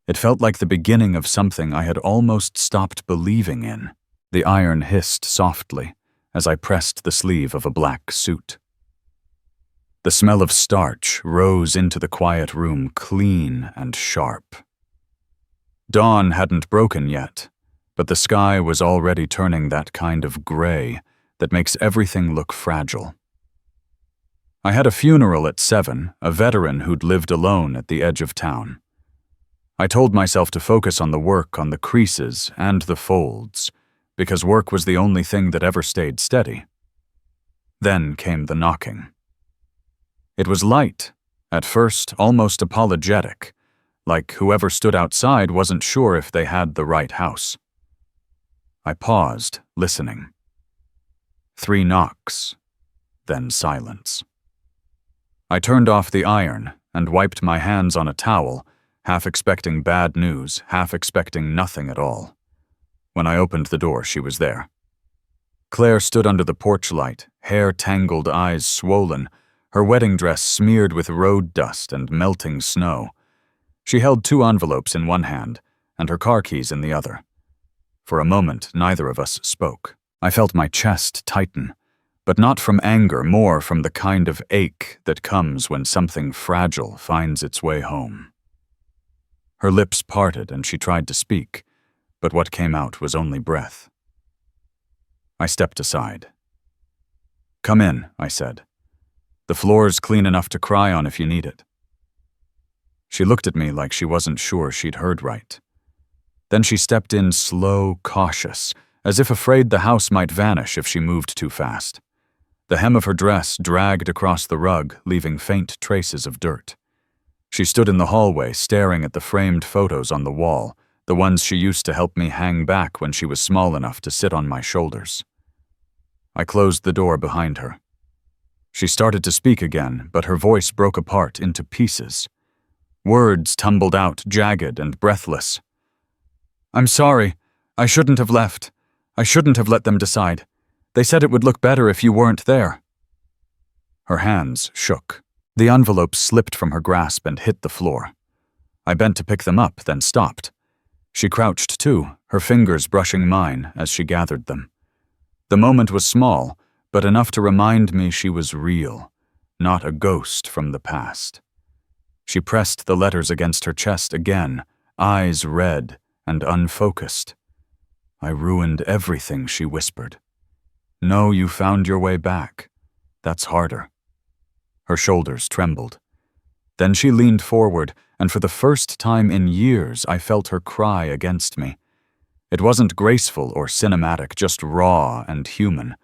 It felt like the beginning of something I had almost stopped believing in. The iron hissed softly as I pressed the sleeve of a black suit. The smell of starch rose into the quiet room, clean and sharp. Dawn hadn't broken yet, but the sky was already turning that kind of gray that makes everything look fragile. I had a funeral at 7, a veteran who'd lived alone at the edge of town. I told myself to focus on the work, on the creases and the folds, because work was the only thing that ever stayed steady. Then came the knocking. It was light, at first almost apologetic, like whoever stood outside wasn't sure if they had the right house. I paused, listening. 3 knocks, then silence. I turned off the iron and wiped my hands on a towel, half expecting bad news, half expecting nothing at all. When I opened the door, she was there. Claire stood under the porch light, hair tangled, eyes swollen, her wedding dress smeared with road dust and melting snow. She held 2 envelopes in one hand and her car keys in the other. For a moment, neither of us spoke. I felt my chest tighten, but not from anger, more from the kind of ache that comes when something fragile finds its way home. Her lips parted and she tried to speak, but what came out was only breath. I stepped aside. "Come in," I said. "The floor's clean enough to cry on if you need it." She looked at me like she wasn't sure she'd heard right. Then she stepped in slow, cautious, as if afraid the house might vanish if she moved too fast. The hem of her dress dragged across the rug, leaving faint traces of dirt. She stood in the hallway, staring at the framed photos on the wall, the ones she used to help me hang back when she was small enough to sit on my shoulders. I closed the door behind her. She started to speak again, but her voice broke apart into pieces. Words tumbled out, jagged and breathless. "I'm sorry. I shouldn't have left. I shouldn't have let them decide. They said it would look better if you weren't there." Her hands shook. The envelopes slipped from her grasp and hit the floor. I bent to pick them up, then stopped. She crouched too, her fingers brushing mine as she gathered them. The moment was small, but enough to remind me she was real, not a ghost from the past. She pressed the letters against her chest again, eyes red and unfocused. "I ruined everything," she whispered. "No, you found your way back. That's harder." Her shoulders trembled. Then she leaned forward, and for the first time in years I felt her cry against me. It wasn't graceful or cinematic, just raw and human.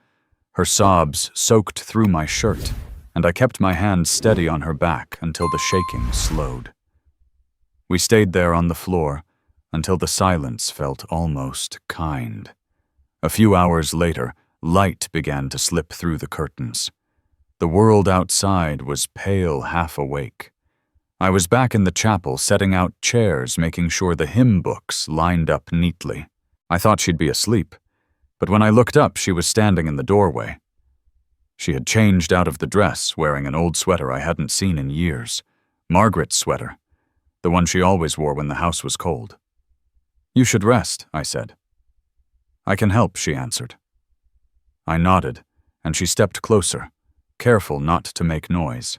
Her sobs soaked through my shirt, and I kept my hand steady on her back until the shaking slowed. We stayed there on the floor until the silence felt almost kind. A few hours later, light began to slip through the curtains. The world outside was pale, half awake. I was back in the chapel, setting out chairs, making sure the hymn books lined up neatly. I thought she'd be asleep, but when I looked up, she was standing in the doorway. She had changed out of the dress, wearing an old sweater I hadn't seen in years. Margaret's sweater, the one she always wore when the house was cold. "You should rest," I said. "I can help," she answered. I nodded, and she stepped closer, careful not to make noise.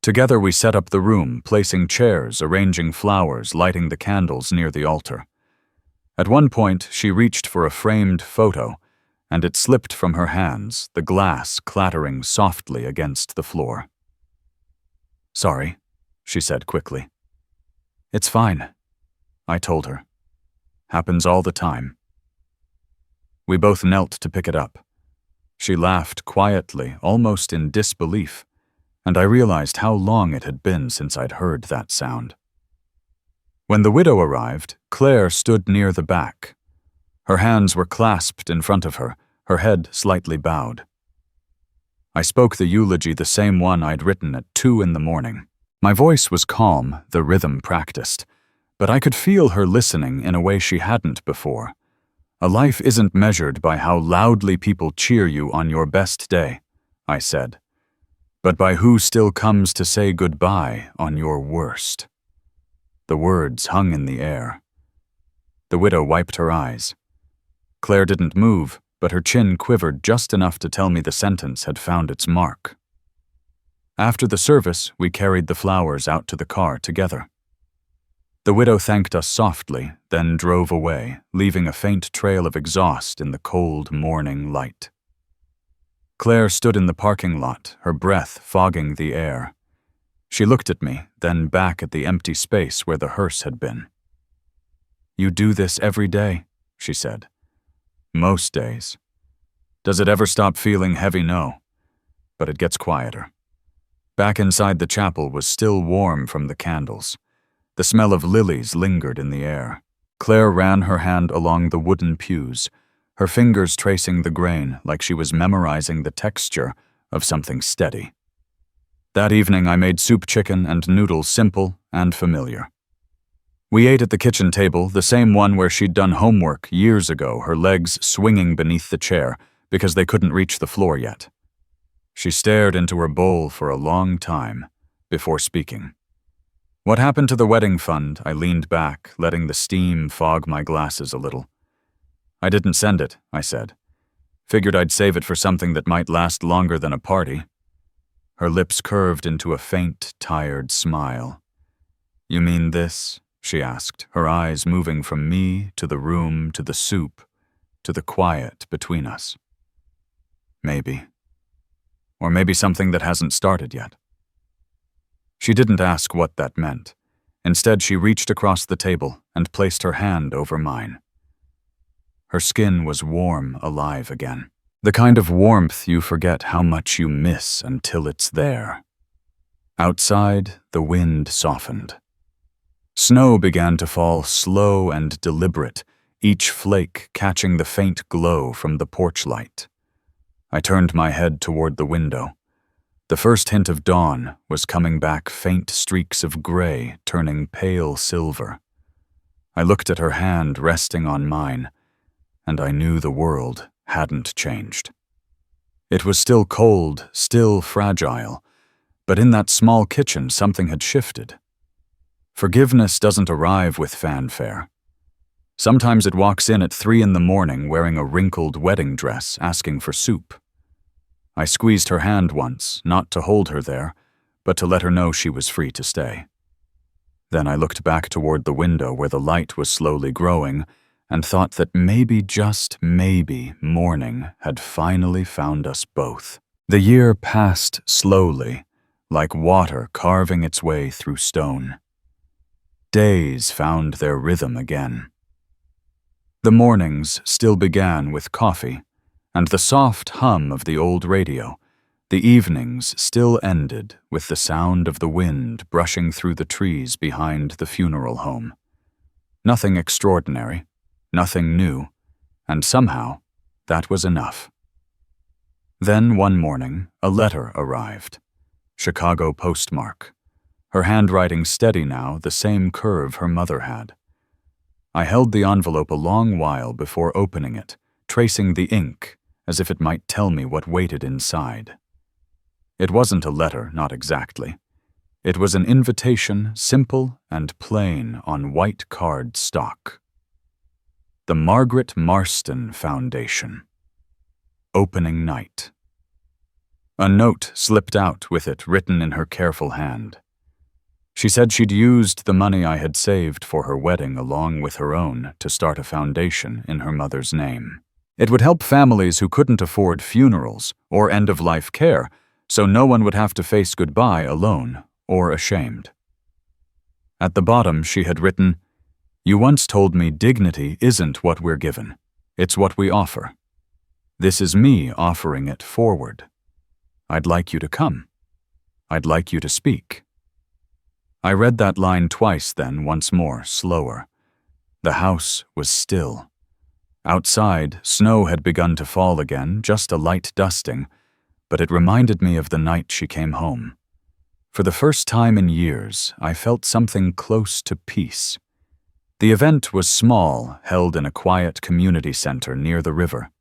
Together we set up the room, placing chairs, arranging flowers, lighting the candles near the altar. At one point, she reached for a framed photo, and it slipped from her hands, the glass clattering softly against the floor. "Sorry," she said quickly. "It's fine," I told her. "Happens all the time." We both knelt to pick it up. She laughed quietly, almost in disbelief, and I realized how long it had been since I'd heard that sound. When the widow arrived, Claire stood near the back. Her hands were clasped in front of her, her head slightly bowed. I spoke the eulogy, the same one I'd written at 2 a.m. My voice was calm, the rhythm practiced, but I could feel her listening in a way she hadn't before. A life isn't measured by how loudly people cheer you on your best day, I said, but by who still comes to say goodbye on your worst. The words hung in the air. The widow wiped her eyes. Claire didn't move, but her chin quivered just enough to tell me the sentence had found its mark. After the service, we carried the flowers out to the car together. The widow thanked us softly, then drove away, leaving a faint trail of exhaust in the cold morning light. Claire stood in the parking lot, her breath fogging the air. She looked at me, then back at the empty space where the hearse had been. "You do this every day," she said. "Most days. Does it ever stop feeling heavy? No. But it gets quieter." Back inside the chapel was still warm from the candles. The smell of lilies lingered in the air. Claire ran her hand along the wooden pews, her fingers tracing the grain like she was memorizing the texture of something steady. That evening I made soup chicken and noodles, simple and familiar. We ate at the kitchen table, the same one where she'd done homework years ago, her legs swinging beneath the chair because they couldn't reach the floor yet. She stared into her bowl for a long time before speaking. "What happened to the wedding fund?" I leaned back, letting the steam fog my glasses a little. "I didn't send it," I said. "Figured I'd save it for something that might last longer than a party." Her lips curved into a faint, tired smile. "You mean this?" she asked, her eyes moving from me to the room to the soup to the quiet between us. Maybe. Or maybe something that hasn't started yet. She didn't ask what that meant. Instead, she reached across the table and placed her hand over mine. Her skin was warm, alive again. The kind of warmth you forget how much you miss until it's there. Outside, the wind softened. Snow began to fall slow and deliberate, each flake catching the faint glow from the porch light. I turned my head toward the window. The first hint of dawn was coming back, faint streaks of gray turning pale silver. I looked at her hand resting on mine, and I knew the world hadn't changed. It was still cold, still fragile, but in that small kitchen something had shifted. Forgiveness doesn't arrive with fanfare. Sometimes it walks in at 3 a.m. wearing a wrinkled wedding dress, asking for soup. I squeezed her hand once, not to hold her there, but to let her know she was free to stay. Then I looked back toward the window where the light was slowly growing and thought that maybe, just maybe, morning had finally found us both. The year passed slowly, like water carving its way through stone. Days found their rhythm again. The mornings still began with coffee and the soft hum of the old radio. The evenings still ended with the sound of the wind brushing through the trees behind the funeral home. Nothing extraordinary, nothing new, and somehow that was enough. Then one morning, a letter arrived. Chicago postmark. Her handwriting steady now, the same curve her mother had. I held the envelope a long while before opening it, tracing the ink as if it might tell me what waited inside. It wasn't a letter, not exactly. It was an invitation, simple and plain on white card stock. The Margaret Marston Foundation. Opening night. A note slipped out with it written in her careful hand. She said she'd used the money I had saved for her wedding along with her own to start a foundation in her mother's name. It would help families who couldn't afford funerals or end-of-life care, so no one would have to face goodbye alone or ashamed. At the bottom, she had written, "You once told me dignity isn't what we're given, it's what we offer. This is me offering it forward. I'd like you to come. I'd like you to speak." I read that line twice, then once more, slower. The house was still. Outside, snow had begun to fall again, just a light dusting, but it reminded me of the night she came home. For the first time in years, I felt something close to peace. The event was small, held in a quiet community center near the river.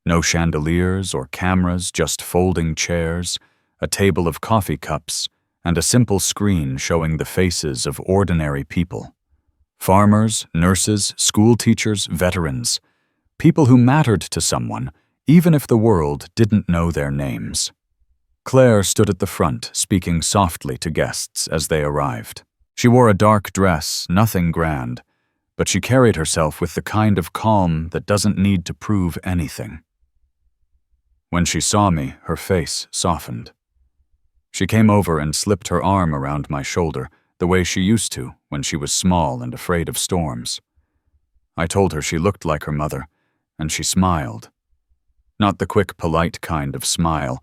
No chandeliers or cameras, just folding chairs, a table of coffee cups, and a simple screen showing the faces of ordinary people. Farmers, nurses, school teachers, veterans. People who mattered to someone, even if the world didn't know their names. Claire stood at the front, speaking softly to guests as they arrived. She wore a dark dress, nothing grand, but she carried herself with the kind of calm that doesn't need to prove anything. When she saw me, her face softened. She came over and slipped her arm around my shoulder, the way she used to when she was small and afraid of storms. I told her she looked like her mother, and she smiled. Not the quick, polite kind of smile,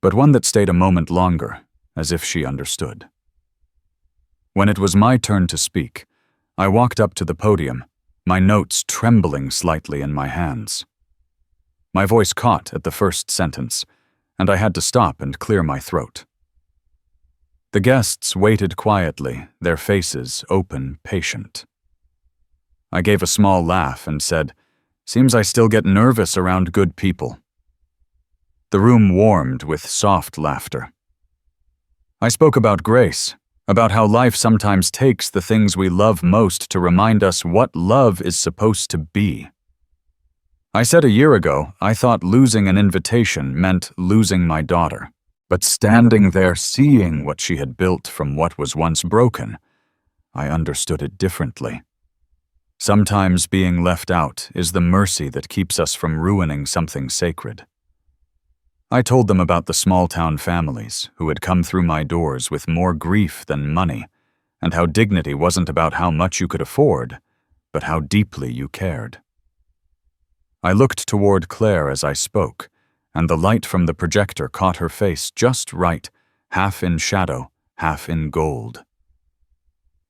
but one that stayed a moment longer, as if she understood. When it was my turn to speak, I walked up to the podium, my notes trembling slightly in my hands. My voice caught at the first sentence, and I had to stop and clear my throat. The guests waited quietly, their faces open, patient. I gave a small laugh and said, "Seems I still get nervous around good people." The room warmed with soft laughter. I spoke about grace, about how life sometimes takes the things we love most to remind us what love is supposed to be. I said a year ago I thought losing an invitation meant losing my daughter. But standing there seeing what she had built from what was once broken, I understood it differently. Sometimes being left out is the mercy that keeps us from ruining something sacred. I told them about the small-town families who had come through my doors with more grief than money, and how dignity wasn't about how much you could afford, but how deeply you cared. I looked toward Claire as I spoke, and the light from the projector caught her face just right, half in shadow, half in gold.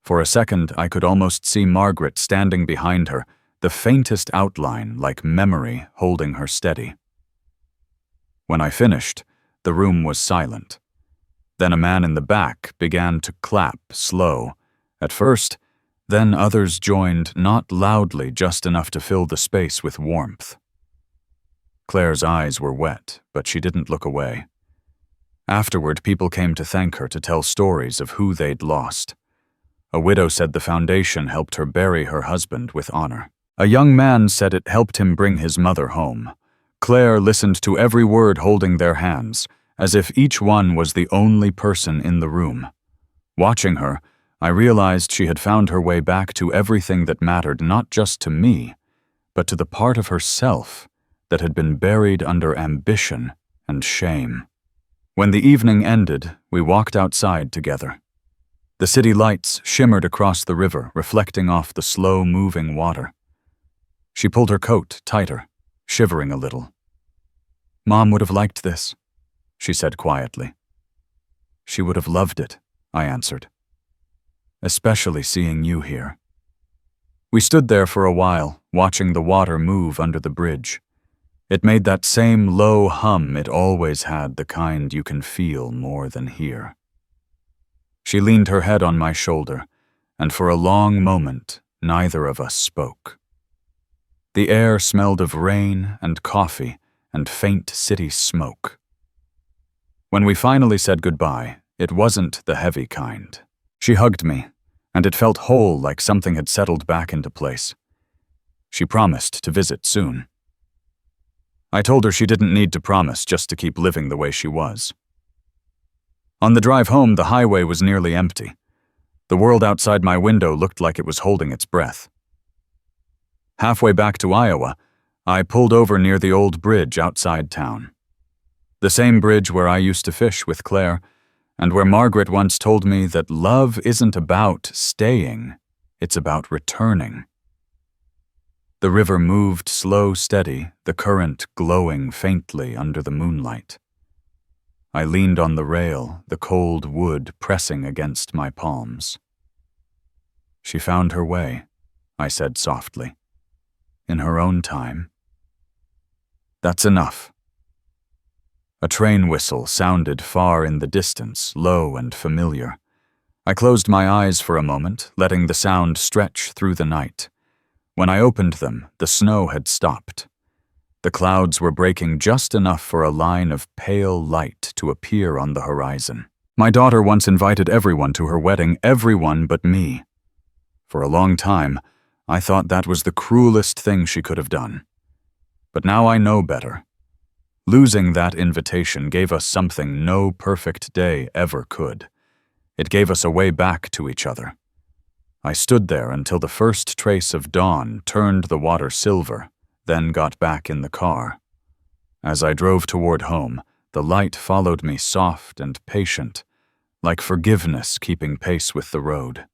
For a second, I could almost see Margaret standing behind her, the faintest outline like memory holding her steady. When I finished, the room was silent. Then a man in the back began to clap slow, at first, then others joined, not loudly, just enough to fill the space with warmth. Claire's eyes were wet, but she didn't look away. Afterward, people came to thank her, to tell stories of who they'd lost. A widow said the foundation helped her bury her husband with honor. A young man said it helped him bring his mother home. Claire listened to every word, holding their hands, as if each one was the only person in the room. Watching her, I realized she had found her way back to everything that mattered, not just to me, but to the part of herself that had been buried under ambition and shame. When the evening ended, we walked outside together. The city lights shimmered across the river, reflecting off the slow-moving water. She pulled her coat tighter, shivering a little. "Mom would have liked this," she said quietly. "She would have loved it," I answered. "Especially seeing you here." We stood there for a while, watching the water move under the bridge. It made that same low hum it always had, the kind you can feel more than hear. She leaned her head on my shoulder, and for a long moment, neither of us spoke. The air smelled of rain and coffee and faint city smoke. When we finally said goodbye, it wasn't the heavy kind. She hugged me, and it felt whole, like something had settled back into place. She promised to visit soon. I told her she didn't need to promise just to keep living the way she was. On the drive home, the highway was nearly empty. The world outside my window looked like it was holding its breath. Halfway back to Iowa, I pulled over near the old bridge outside town. The same bridge where I used to fish with Claire, and where Margaret once told me that love isn't about staying, it's about returning. The river moved slow, steady, the current glowing faintly under the moonlight. I leaned on the rail, the cold wood pressing against my palms. "She found her way," I said softly. "In her own time." "That's enough." A train whistle sounded far in the distance, low and familiar. I closed my eyes for a moment, letting the sound stretch through the night. When I opened them, the snow had stopped. The clouds were breaking just enough for a line of pale light to appear on the horizon. My daughter once invited everyone to her wedding, everyone but me. For a long time, I thought that was the cruelest thing she could have done. But now I know better. Losing that invitation gave us something no perfect day ever could. It gave us a way back to each other. I stood there until the first trace of dawn turned the water silver, then got back in the car. As I drove toward home, the light followed me, soft and patient, like forgiveness keeping pace with the road.